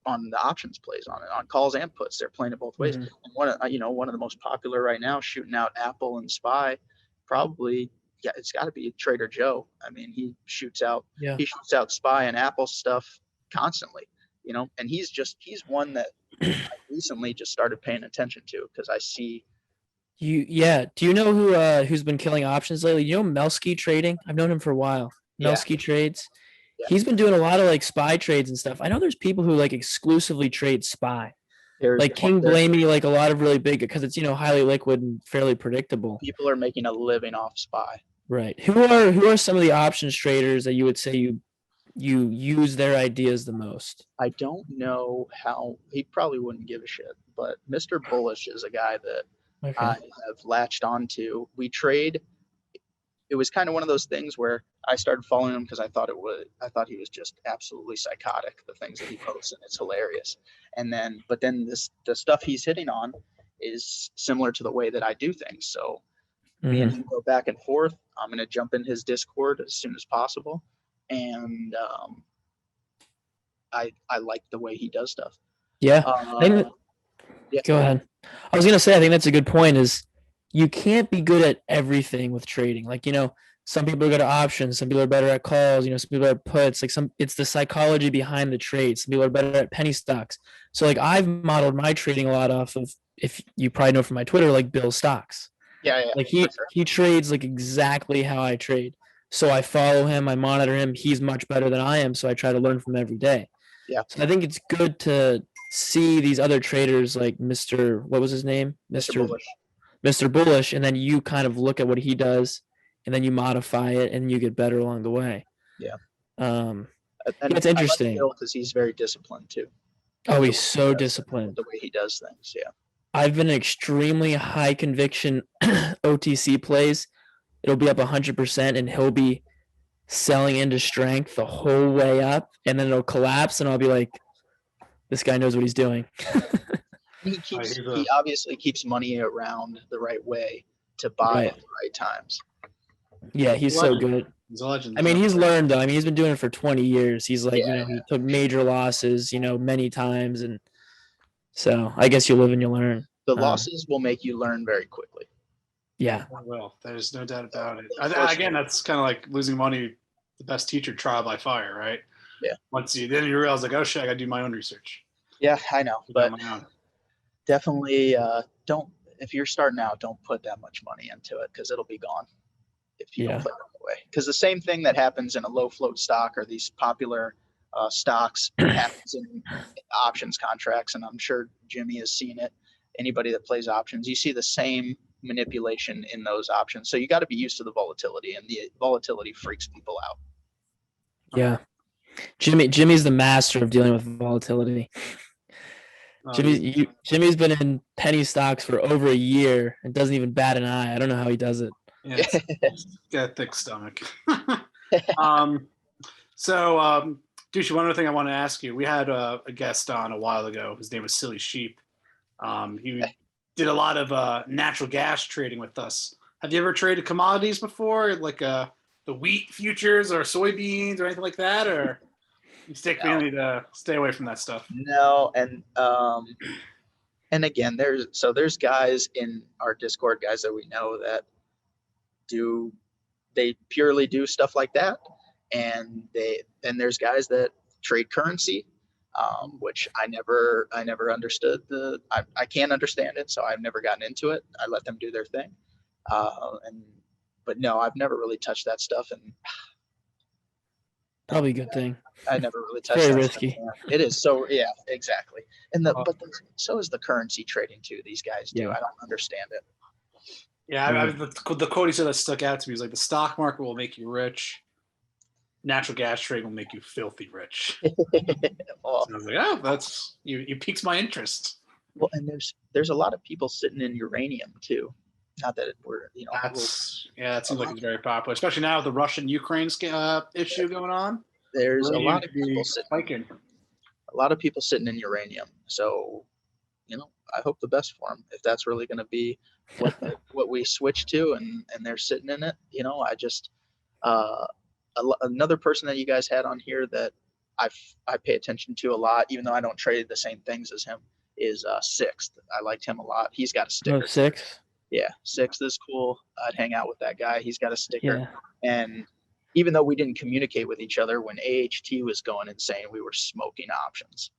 the options plays on calls and puts. They're playing it both ways. And one of the most popular right now, shooting out Apple and SPY, probably yeah, it's got to be Trader Joe. I mean, he shoots out Yeah. SPY and Apple stuff constantly, and he's one that I recently just started paying attention to because I see. Do you know who's been killing options lately? You know Melski Trading? I've known him for a while. Yeah. Melski Trades. Yeah. He's been doing a lot of like SPY trades and stuff. I know there's people who like exclusively trade SPY. Like King Blamey, like a lot of really big, because it's highly liquid and fairly predictable. People are making a living off SPY. Right. Who are some of the options traders that you would say you use their ideas the most? I don't know how. He probably wouldn't give a shit, but Mr. Bullish is a guy that I have latched onto. We trade. It was kind of one of those things where I started following him because I thought he was just absolutely psychotic, the things that he posts, and it's hilarious. But then the stuff he's hitting on is similar to the way that I do things. So me and him go back and forth. I'm going to jump in his Discord as soon as possible. And I like the way he does stuff. Yeah. Yeah. Go ahead. I was going to say, I think that's a good point, is you can't be good at everything with trading. Like, some people are good at options. Some people are better at calls. Some people are at puts. Like it's the psychology behind the trade. Some people are better at penny stocks. So like I've modeled my trading a lot off of, if you probably know from my Twitter, like Bill Stocks. Yeah. Like he trades like exactly how I trade. So I follow him. I monitor him. He's much better than I am. So I try to learn from him every day. Yeah. So I think it's good to see these other traders like what was his name? Mr. Bullish. And then you kind of look at what he does, and then you modify it, and you get better along the way. Yeah. It's interesting because he's very disciplined too. Oh, he's so disciplined. The way he does things, yeah. I've been extremely high conviction OTC plays. It'll be up 100%, and he'll be selling into strength the whole way up, and then it'll collapse, and I'll be like, this guy knows what he's doing. He obviously keeps money around the right way to buy at the right times. Yeah, he's so good. He's a legend. I mean, he's learned, though. I mean, he's been doing it for 20 years. He's like, he took major losses, many times. And so I guess you live and you learn. The losses will make you learn very quickly. Yeah. Well, there's no doubt about it. Again, that's kind of like losing money, the best teacher, trial by fire, right? Yeah. Then you realize, like, oh, shit, I got to do my own research. Yeah, I know. But definitely if you're starting out, don't put that much money into it because it'll be gone if you don't play it the way. Because the same thing that happens in a low float stock or these popular stocks happens in options contracts, and I'm sure Jimmy has seen it. Anybody that plays options, you see the same manipulation in those options. So you got to be used to the volatility, and the volatility freaks people out. Yeah. Jimmy's the master of dealing with volatility. Jimmy's been in penny stocks for over a year and doesn't even bat an eye. I don't know how he does it. Yeah, he's got a thick stomach. Douchey, one other thing I want to ask you. We had a guest on a while ago. His name was Silly Sheep. He did a lot of natural gas trading with us. Have you ever traded commodities before, like the wheat futures or soybeans or anything like that, or you mainly to stay away from that stuff? No, and again, there's guys in our Discord, guys that we know that they purely do stuff like that, and there's guys that trade currency, which I never understood. I can't understand it, so I've never gotten into it. I let them do their thing, but no, I've never really touched that stuff, and probably a good thing. I never really touched very that risky stuff. It is, so yeah, exactly. So is the currency trading too. These guys do. I don't understand it. Yeah, the quote he said that stuck out to me was like, the stock market will make you rich. Natural gas trading will make you filthy rich. Well, so I was like, oh, that's you piqued my interest. Well, and there's a lot of people sitting in uranium too. Not that we're that seems like it's very popular, especially now with the Russian-Ukraine issue going on. There's a lot of people sitting. A lot of people sitting in uranium. So, I hope the best for them. If that's really going to be what we switch to, and they're sitting in it, I just another person that you guys had on here that I pay attention to a lot, even though I don't trade the same things as him, is Sixth. I liked him a lot. He's got a sticker. Sixth. Yeah, Sixth is cool. I'd hang out with that guy. He's got a sticker. Yeah. And even though we didn't communicate with each other, when AHT was going insane, we were smoking options.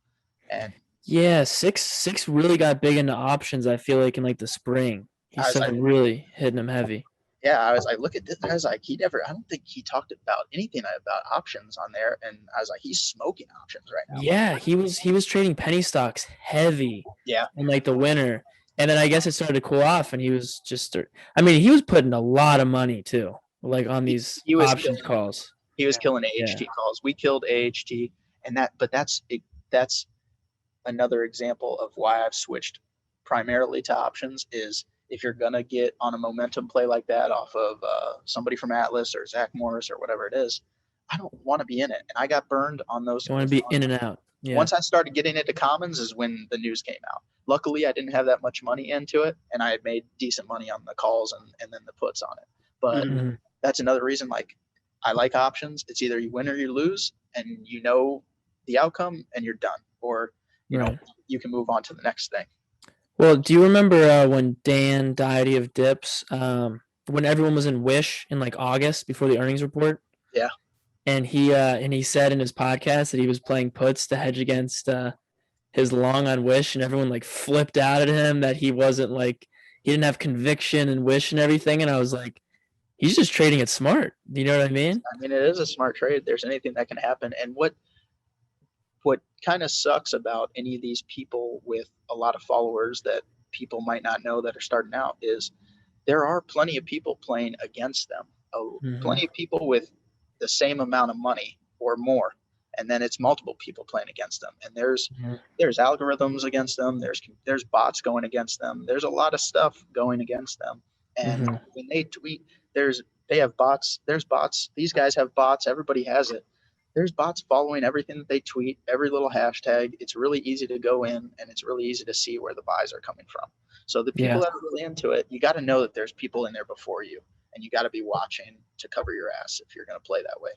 And yeah, six really got big into options. I feel like in like the spring, he started really hitting them heavy. Yeah, I was like, look at this. I was like, I don't think he talked about anything about options on there. And I was like, he's smoking options right now. Yeah, he was trading penny stocks heavy. Yeah. In like the winter. And then I guess it started to cool off, and he was just, I mean, he was putting a lot of money too, like on these options calls. He was killing AHT calls. We killed AHT, and that's another example of why I've switched primarily to options. Is if you're gonna get on a momentum play like that off of somebody from Atlas or Zach Morris or whatever it is, I don't want to be in it, and I got burned on those. You want to be in and out. Yeah. Once I started getting into commons is when the news came out. Luckily, I didn't have that much money into it, and I had made decent money on the calls and then the puts on it. But that's another reason, like, I like options. It's either you win or you lose, and you know the outcome, and you're done. Or, you know, you can move on to the next thing. Well, do you remember when Dan Diety of Dips, when everyone was in Wish in like August before the earnings report? Yeah. And he said in his podcast that he was playing puts to hedge against his long on Wish, and everyone like flipped out at him that he wasn't like, he didn't have conviction in Wish and everything. And I was like, he's just trading it smart. Do you know what I mean? I mean, it is a smart trade. There's anything that can happen. And what kind of sucks about any of these people with a lot of followers that people might not know that are starting out is there are plenty of people playing against them. Plenty of people with the same amount of money or more, and then it's multiple people playing against them, and there's algorithms against them, there's bots going against them, there's a lot of stuff going against them. And when they tweet, they have bots, there's bots, these guys have bots, everybody has it, there's bots following everything that they tweet, every little hashtag. It's really easy to go in, and it's really easy to see where the buys are coming from. So the people that are really into it, you got to know that there's people in there before you, and you got to be watching to cover your ass if you're going to play that way.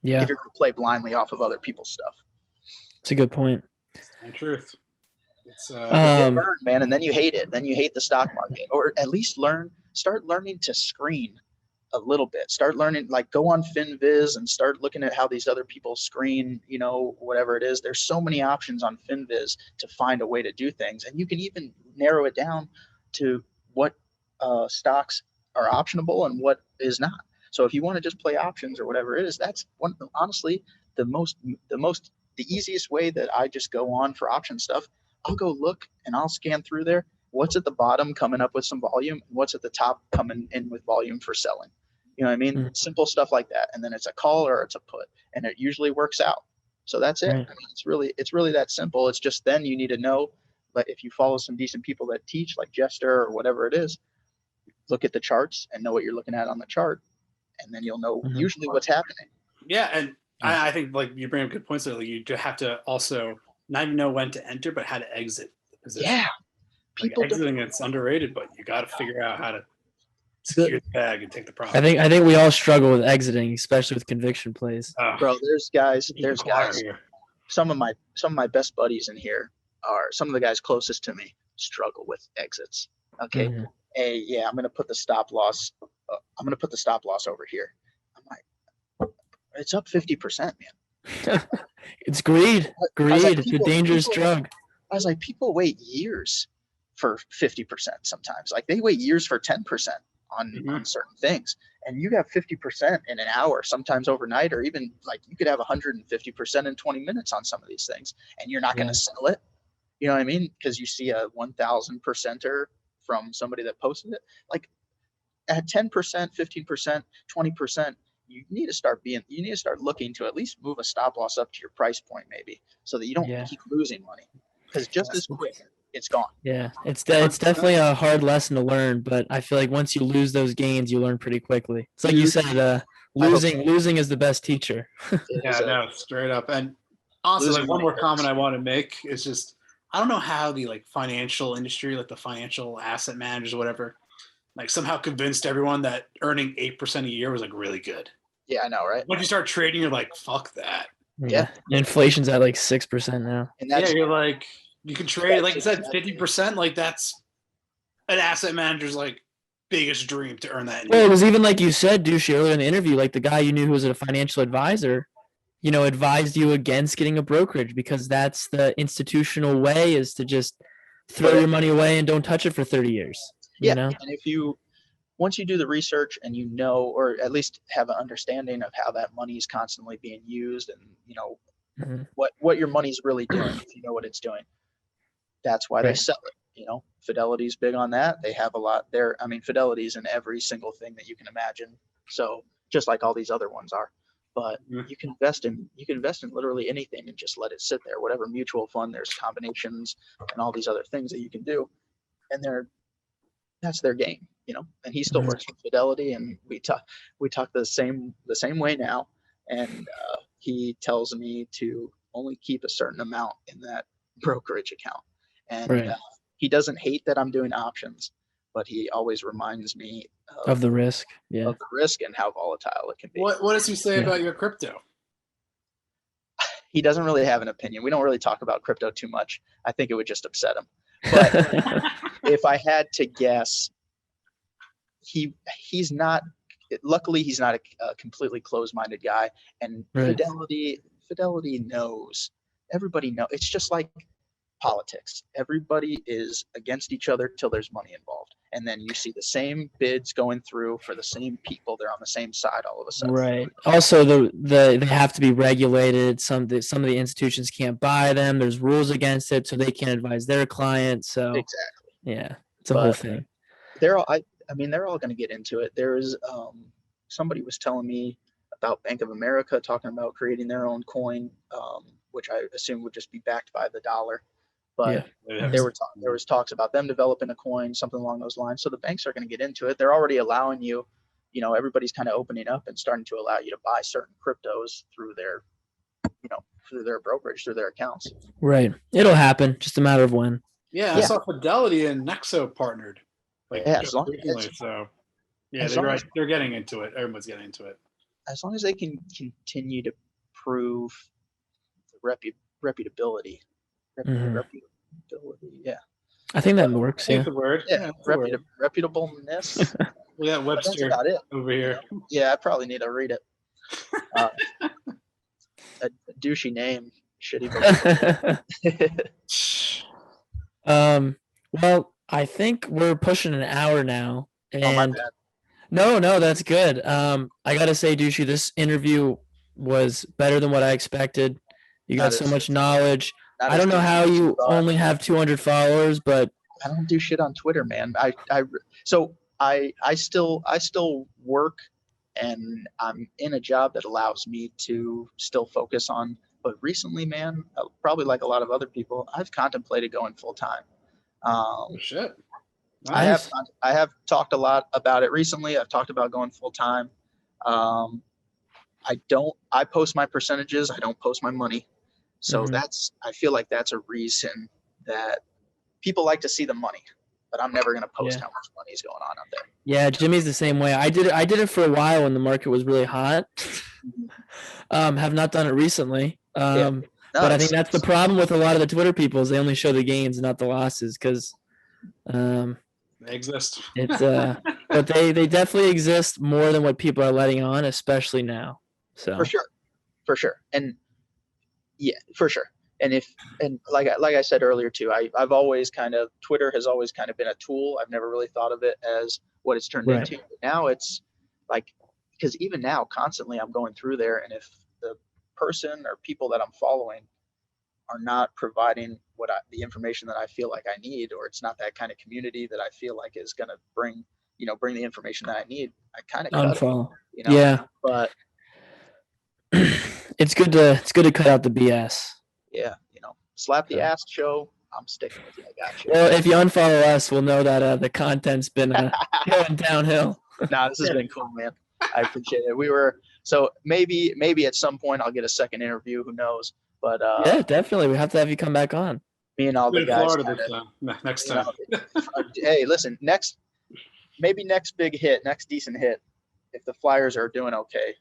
Yeah. If you're going to play blindly off of other people's stuff. It's a good point. In truth. It's you get burned, man, and then you hate it. Then you hate the stock market, or at least start learning to screen a little bit. Start learning, like, go on FinViz and start looking at how these other people screen, you know, whatever it is. There's so many options on FinViz to find a way to do things, and you can even narrow it down to what stocks are optionable and what is not. So if you want to just play options or whatever it is, that's honestly the easiest way that I just go on for option stuff. I'll go look and I'll scan through there. What's at the bottom coming up with some volume? And what's at the top coming in with volume for selling? You know what I mean? Simple stuff like that. And then it's a call or it's a put, and it usually works out. So that's it. I mean, it's really that simple. It's just then you need to know, like, if you follow some decent people that teach, like Jester or whatever it is, look at the charts and know what you're looking at on the chart, and then you'll know usually what's happening. Yeah, and I think, like, you bring up good points there. Like, you have to also not even know when to enter, but how to exit the position. Yeah, people exiting, it's underrated, but you got to figure out how to secure the bag and take the profit. I think we all struggle with exiting, especially with conviction plays. Bro, there's guys. Here. Some of my best buddies in here are some of the guys closest to me struggle with exits. Okay. Hey, yeah, I'm gonna put the stop loss. Over here. I'm like, it's up 50%, man. It's greed. It's a dangerous drug. I was like, people wait years for 50% sometimes. Like, they wait years for 10% on certain things, and you have 50% in an hour, sometimes overnight, or even, like, you could have 150% in 20 minutes on some of these things, and you're not going to sell it. You know what I mean? Because you see a 1,000%er from somebody that posted it. Like, at 10%, 15%, 20%, you need to start looking to at least move a stop loss up to your price point, maybe, so that you don't keep losing money, because just as quick it's gone. Yeah, it's definitely a hard lesson to learn, but I feel like once you lose those gains, you learn pretty quickly. It's like you said, losing is the best teacher. Yeah, no, straight up. And also, like, one more comment I want to make is just, I don't know how the, like, financial industry, like the financial asset managers or whatever, like, somehow convinced everyone that earning 8% a year was, like, really good. Yeah, I know, right? Once you start trading, you're like, fuck that. Yeah. Inflation's at like 6% now. And you're like, you can trade, like I said, 50%. Like, that's an asset manager's, like, biggest dream to earn that. Well, it was even like you said, Douchey, earlier in the interview, like the guy you knew who was a financial advisor, advised you against getting a brokerage because that's the institutional way, is to just throw your money away and don't touch it for 30 years. And once you do the research and or at least have an understanding of how that money is constantly being used and what your money's really doing, if you know what it's doing, that's why they sell it. Fidelity's big on that. They have a lot there. I mean, Fidelity's in every single thing that you can imagine. So just like all these other ones are, but you can invest in literally anything and just let it sit there. Whatever mutual fund, there's combinations and all these other things that you can do, and that's their game, And he still works for Fidelity, and we talk the same way now. And he tells me to only keep a certain amount in that brokerage account, and he doesn't hate that I'm doing options, but he always reminds me of the risk, of the risk and how volatile it can be. What does he say about your crypto? He doesn't really have an opinion. We don't really talk about crypto too much. I think it would just upset him. But if I had to guess, he's not. Luckily, he's not a completely closed-minded guy, and Fidelity knows. Everybody knows. It's just like politics. Everybody is against each other till there's money involved, and then you see the same bids going through for the same people. They're on the same side all of a sudden. Right. Also, they have to be regulated. Some of the institutions can't buy them. There's rules against it, so they can't advise their clients. So exactly. Yeah, it's a whole thing. They're all going to get into it. There's somebody was telling me about Bank of America talking about creating their own coin, which I assume would just be backed by the dollar. But there was talks about them developing a coin, something along those lines. So the banks are going to get into it. They're already allowing you, everybody's kind of opening up and starting to allow you to buy certain cryptos through their, through their brokerage, through their accounts. Right. It'll happen. Just a matter of when. Yeah, I saw Fidelity and Nexo partnered. They're getting into it. Everyone's getting into it. As long as they can continue to prove the reputability. Yeah. I think that works. That's the word. Yeah, reputableness. We got Webster that's about it. over here. Yeah, I probably need to read it. A douchey name. Shitty. Well, I think we're pushing an hour now. And my bad. No, that's good. I gotta say, Douchey, this interview was better than what I expected. You got so much knowledge. I don't know how you only have 200 followers, but I don't do shit on Twitter, man. I still work, and I'm in a job that allows me to still focus on. But recently, man, probably like a lot of other people, I've contemplated going full time. Shit. Nice. I have talked a lot about it recently. I've talked about going full time. I post my percentages. I don't post my money. So I feel like that's a reason that people like to see the money, but I'm never going to post how much money is going on out there. Yeah. Jimmy's the same way. I did it for a while when the market was really hot. Have not done it recently. But I think that's the problem with a lot of the Twitter people is they only show the gains, not the losses. Cause, they exist. It's but they definitely exist more than what people are letting on, especially now. So for sure. And yeah, for sure. And like I said earlier too, I've always Twitter has always kind of been a tool. I've never really thought of it as what it's turned into. But now it's like, because even now constantly I'm going through there, and if the person or people that I'm following are not providing the information that I feel like I need, or it's not that kind of community that I feel like is going to bring the information that I need, I kind of unfollow. Yeah, but it's good to cut out the BS. Yeah, slap the ass show. I'm sticking with you. I got you. Well, if you unfollow us, we'll know that the content's been going downhill. Nah, this has been cool, man. I appreciate it. So maybe at some point I'll get a second interview. Who knows? But yeah, definitely. We have to have you come back on. Me and all the guys. Next time. Hey, listen. Next big hit, next decent hit. If the Flyers are doing okay.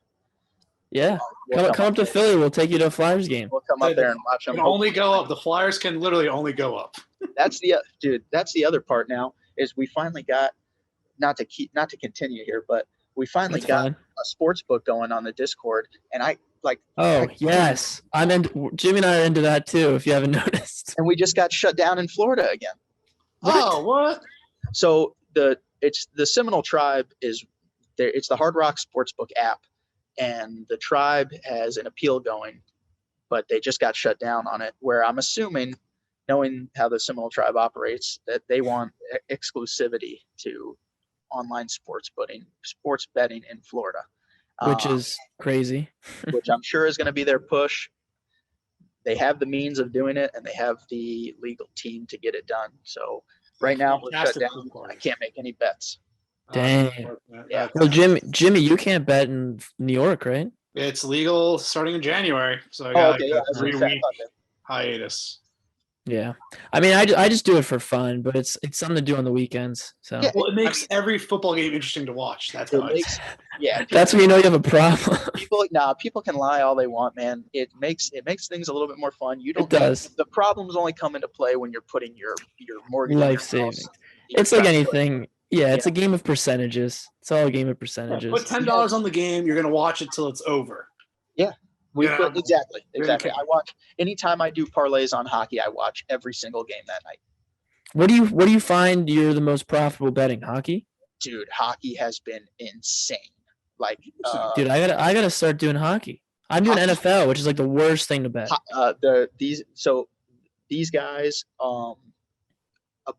Yeah, we'll come up to Philly. We'll take you to a Flyers game. We'll come up there and watch them. Only go up. The Flyers can literally only go up. That's the other part now is we finally got not to continue here, but we finally That's got fine. a sports book going on the Discord, and Yes, Jimmy and I are into that too. If you haven't noticed, and we just got shut down in Florida again. What? So the Seminole Tribe is there. It's the Hard Rock Sportsbook app, and the tribe has an appeal going, but they just got shut down on it. Where I'm assuming, knowing how the Seminole Tribe operates, that they want exclusivity to online sports betting in Florida, which is crazy. which I'm sure is going to be their push. They have the means of doing it, and they have the legal team to get it done. So right now we're shut down. I can't make any bets. Dang. Yeah. Well, Jimmy, you can't bet in New York, right? It's legal starting in January, so I got a 3-week hiatus. Yeah, I mean, I just do it for fun, but it's something to do on the weekends. So Yeah. Well, it makes every football game interesting to watch. That's how that's when you know you have a problem. People can lie all they want, man. It makes things a little bit more fun. It does. The problems only come into play when you're putting your mortgage, life savings. It's like anything. Yeah, it's a game of percentages. It's all a game of percentages. Put $10 on the game. You're gonna watch it till it's over. Yeah. Exactly. I watch anytime I do parlays on hockey. I watch every single game that night. What do you find you're the most profitable betting? Hockey? Dude, hockey has been insane. Like, dude, I gotta start doing hockey. I'm doing NFL, which is like the worst thing to bet. These guys, a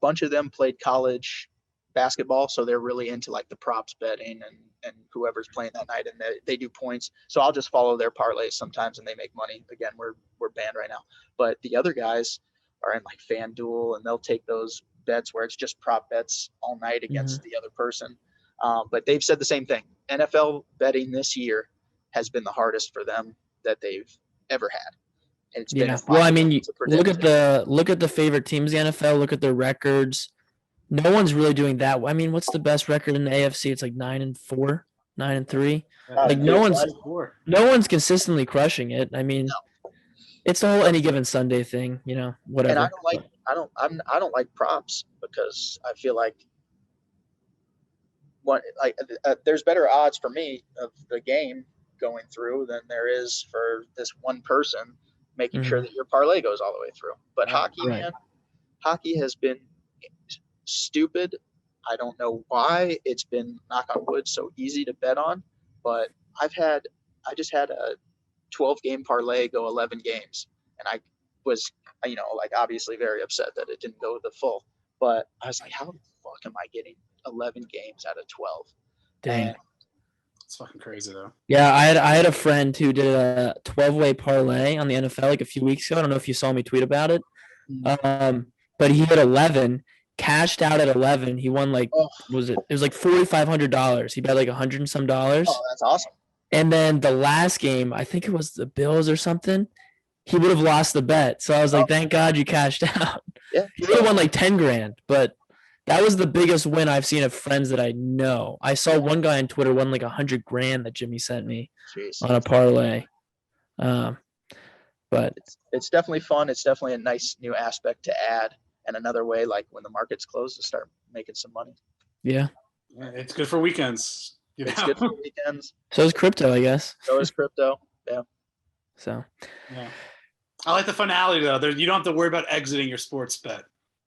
bunch of them played college basketball, so they're really into like the props betting and whoever's playing that night, and they do points. So I'll just follow their parlays sometimes, and they make money. Again, we're banned right now, but the other guys are in like FanDuel, and they'll take those bets where it's just prop bets all night against the other person. But they've said the same thing. NFL betting this year has been the hardest for them that they've ever had. And it's been well, I mean, look at the favorite teams in the NFL. Look at their records. No one's really doing that. I mean, what's the best record in the AFC? It's like 9-4, 9-3. Like no one's consistently crushing it. I mean, it's the whole any given Sunday thing, whatever. And I don't like props because I feel like there's better odds for me of the game going through than there is for this one person making sure that your parlay goes all the way through. But hockey has been stupid. I don't know why it's been, knock on wood, so easy to bet on, but I just had a 12-game parlay go 11 games, and I was, obviously very upset that it didn't go the full, but I was like, how the fuck am I getting 11 games out of 12? Dang. It's fucking crazy though. Yeah, I had a friend who did a 12-way parlay on the NFL like a few weeks ago. I don't know if you saw me tweet about it. But he hit 11, cashed out at 11. He won it was like $4,500. He bet like $100 and some dollars. Oh, that's awesome. And then the last game, I think it was the Bills or something, he would have lost the bet. So I was like, thank God you cashed out. Yeah. He would have won like 10 grand, but that was the biggest win I've seen of friends that I know. I saw one guy on Twitter won like 100 grand that Jimmy sent me on a parlay. But it's definitely fun. It's definitely a nice new aspect to add, and another way, like when the market's closed, to start making some money. Yeah, it's good for weekends. It's good for weekends. So is crypto, I guess. So is crypto. Yeah. So. Yeah. I like the finality though. You don't have to worry about exiting your sports bet.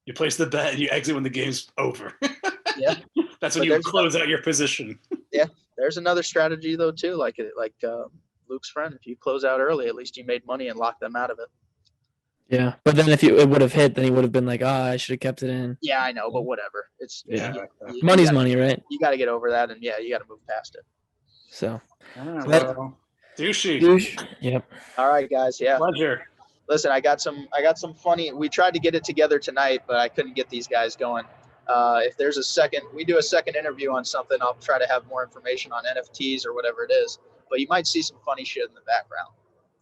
You place the bet and you exit when the game's over. Yeah. That's when you close out your position. Yeah. There's another strategy though too, like Luke's friend. If you close out early, at least you made money and locked them out of it. Yeah, but then if it would have hit, then he would have been like, I should have kept it in. Yeah, I know, but whatever. It's money's money, right? You got to get over that, and you got to move past it. So, Douchey. Yep. All right, guys. Yeah. Pleasure. Listen, I got some funny. We tried to get it together tonight, but I couldn't get these guys going. If there's we do a second interview on something, I'll try to have more information on NFTs or whatever it is. But you might see some funny shit in the background.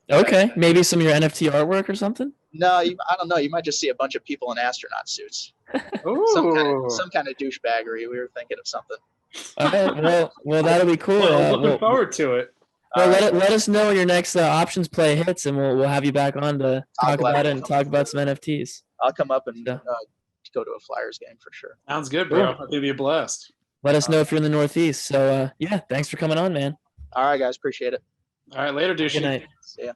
Okay, maybe some of your NFT artwork or something. No, I don't know. You might just see a bunch of people in astronaut suits. some kind of douchebaggery. We were thinking of something. All right, well, that'll be cool. Looking forward to it. Well, let us know when your next options play hits, and we'll have you back on to talk about it and talk about some NFTs. I'll come up and go to a Flyers game for sure. Sounds good, bro. It'll be a blast. Let us know if you're in the Northeast. So yeah, thanks for coming on, man. All right, guys, appreciate it. All right, later, Douchey. Good night. See ya.